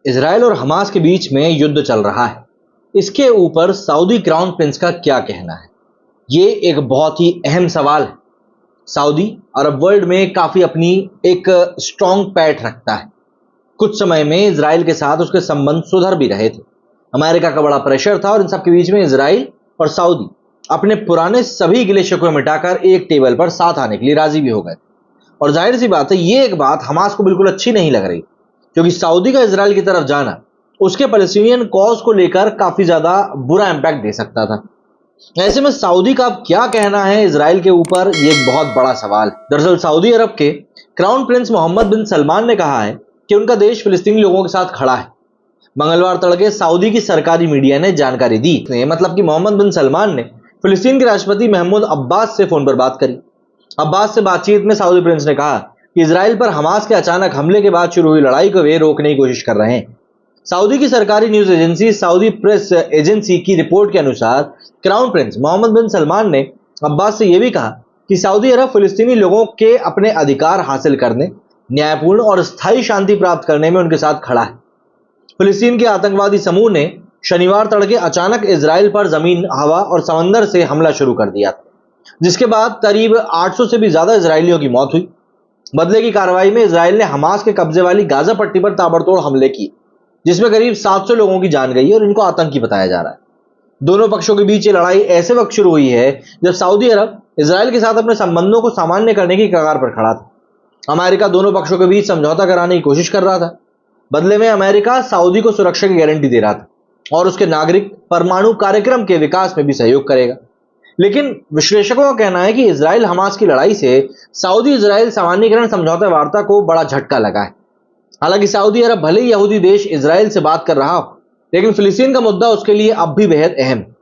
Israel और Hamas के बीच में युद्ध चल रहा है। इसके ऊपर सऊदी क्राउन प्रिंस का क्या कहना है? ये एक बहुत ही अहम सवाल है। सऊदी अरब वर्ल्ड में काफी अपनी एक स्ट्रॉन्ग पैठ रखता है। कुछ समय में इजराइल के साथ उसके संबंध सुधर भी रहे थे। अमेरिका का बड़ा प्रेशर था और इन सब के बीच में इजराइल और सऊदी अपने पुराने सभी गिले शिकवे मिटाकर एक टेबल पर साथ आने के लिए राजी भी हो गए। और जाहिर सी बात है, ये एक बात हमास को बिल्कुल अच्छी नहीं लग रही, क्योंकि सऊदी का इजराइल की तरफ जाना उसके पैलेस्टीनियन कॉज को लेकर काफी ज्यादा बुरा इंपैक्ट दे सकता था। ऐसे में सऊदी का अब क्या कहना है इजराइल के ऊपर, ये एक बहुत बड़ा सवाल है। दरअसल सऊदी अरब के क्राउन प्रिंस मोहम्मद बिन सलमान ने कहा है कि उनका देश फिलिस्तीनी लोगों के साथ खड़ा है। मंगलवार तड़के सऊदी की सरकारी मीडिया ने जानकारी दी, मतलब कि मोहम्मद बिन सलमान ने फिलिस्तीन के राष्ट्रपति महमूद अब्बास से फोन पर बात करी। अब्बास से बातचीत में सऊदी प्रिंस ने कहा कि इजराइल पर हमास के अचानक हमले के बाद शुरू हुई लड़ाई को वे रोकने की कोशिश कर रहे हैं। सऊदी की सरकारी news agency Saudi press agency की रिपोर्ट के अनुसार क्राउन प्रिंस मोहम्मद बिन सलमान ने अब्बास से यह भी कहा कि सऊदी अरब फिलिस्तीनी लोगों के अपने अधिकार हासिल करने, न्यायपूर्ण और स्थायी शांति प्राप्त करने में उनके साथ खड़ा है। फिलिस्तीन के आतंकवादी समूह ने शनिवार तड़के अचानक इजराइल पर जमीन, हवा और समंदर से हमला शुरू कर दिया था, जिसके बाद करीब 800 से भी ज्यादा इजरायलियों की मौत हुई। बदले की कार्रवाई में इजराइल ने हमास के कब्जे वाली गाजा पट्टी पर ताबड़तोड़ हमले किए, जिसमें करीब 700 लोगों की जान गई और इनको आतंकी बताया जा रहा है। दोनों पक्षों के बीच ये लड़ाई ऐसे वक्त शुरू हुई है जब सऊदी अरब इजराइल के साथ अपने संबंधों को सामान्य करने की कगार पर खड़ा था। अमेरिका दोनों पक्षों के बीच समझौता कराने की कोशिश कर रहा था। बदले में अमेरिका सऊदी को सुरक्षा की गारंटी दे रहा था और उसके नागरिक परमाणु कार्यक्रम के विकास में भी सहयोग करेगा। लेकिन विश्लेषकों का कहना है कि इजराइल हमास की लड़ाई से सऊदी इजराइल सामान्यीकरण समझौता वार्ता को बड़ा झटका लगा है। हालांकि सऊदी अरब भले ही यहूदी देश इजराइल से बात कर रहा हो, लेकिन फिलिस्तीन का मुद्दा उसके लिए अब भी बेहद अहम है।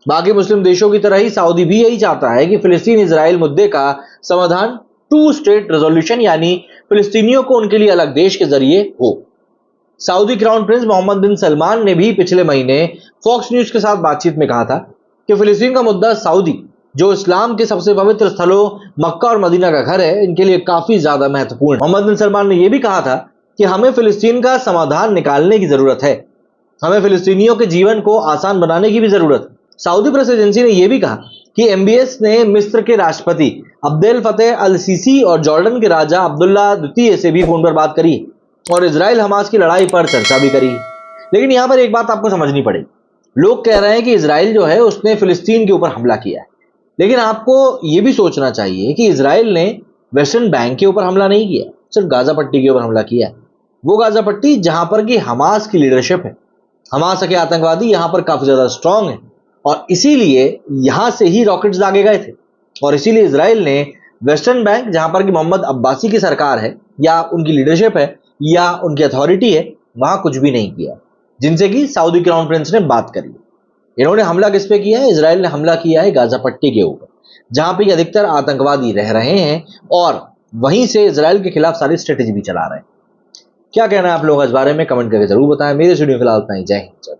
बाकी मुस्लिम देशों की तरह ही सऊदी भी यही चाहता है कि फिलिस्तीन इजराइल मुद्दे का समाधान 2 स्टेट रेजोल्यूशन, यानी फिलिस्तीनियों को उनके लिए अलग देश के जरिए हो। सऊदी क्राउन प्रिंस मोहम्मद बिन सलमान ने भी पिछले महीने फॉक्स न्यूज के साथ बातचीत में कहा था कि फिलिस्तीन का मुद्दा सऊदी, जो इस्लाम के सबसे पवित्र स्थलों मक्का और मदीना का घर है, इनके लिए काफी ज्यादा महत्वपूर्ण है। मोहम्मद बिन सलमान ने यह भी कहा था कि हमें फिलिस्तीन का समाधान निकालने की जरूरत है, हमें फिलिस्तीनियों के जीवन को आसान बनाने की भी जरूरत है। सऊदी प्रेस एजेंसी ने यह भी कहा कि एमबीएस ने मिस्र के राष्ट्रपति अब्देल फतेह अल सीसी और जॉर्डन के राजा अब्दुल्ला द्वितीय से भी फोन पर बात करी और इजराइल हमास की लड़ाई पर चर्चा भी करी। लेकिन यहां पर एक बात आपको समझनी पड़ेगी। लोग कह रहे हैं कि इजराइल जो है उसने फिलिस्तीन के ऊपर हमला किया है, लेकिन आपको यह भी सोचना चाहिए कि इजराइल ने वेस्टर्न बैंक के ऊपर हमला नहीं किया, सिर्फ गाजा पट्टी के ऊपर हमला किया है। वो गाजा पट्टी जहां पर कि हमास की लीडरशिप है, हमास के आतंकवादी यहां पर काफी ज्यादा स्ट्रांग है और इसीलिए यहां से ही रॉकेट्स दागे गए थे। और इसीलिए इजराइल ने वेस्टर्न बैंक, जहां पर कि मोहम्मद अब्बासी की सरकार है या उनकी लीडरशिप है या उनकी अथॉरिटी है, वहां कुछ भी नहीं किया, जिनसे कि सऊदी क्राउन प्रिंस ने बात करी। इन्होंने हमला किस पे किया है? इजराइल ने हमला किया है गाजा पट्टी के ऊपर, जहां पे अधिकतर आतंकवादी रह रहे हैं और वहीं से इजराइल के खिलाफ सारी स्ट्रेटेजी भी चला रहे हैं। क्या कहना है आप लोग इस बारे में? कमेंट करके जरूर बताएं। मेरे वीडियो फिलहाल इतना ही। जय हिंद।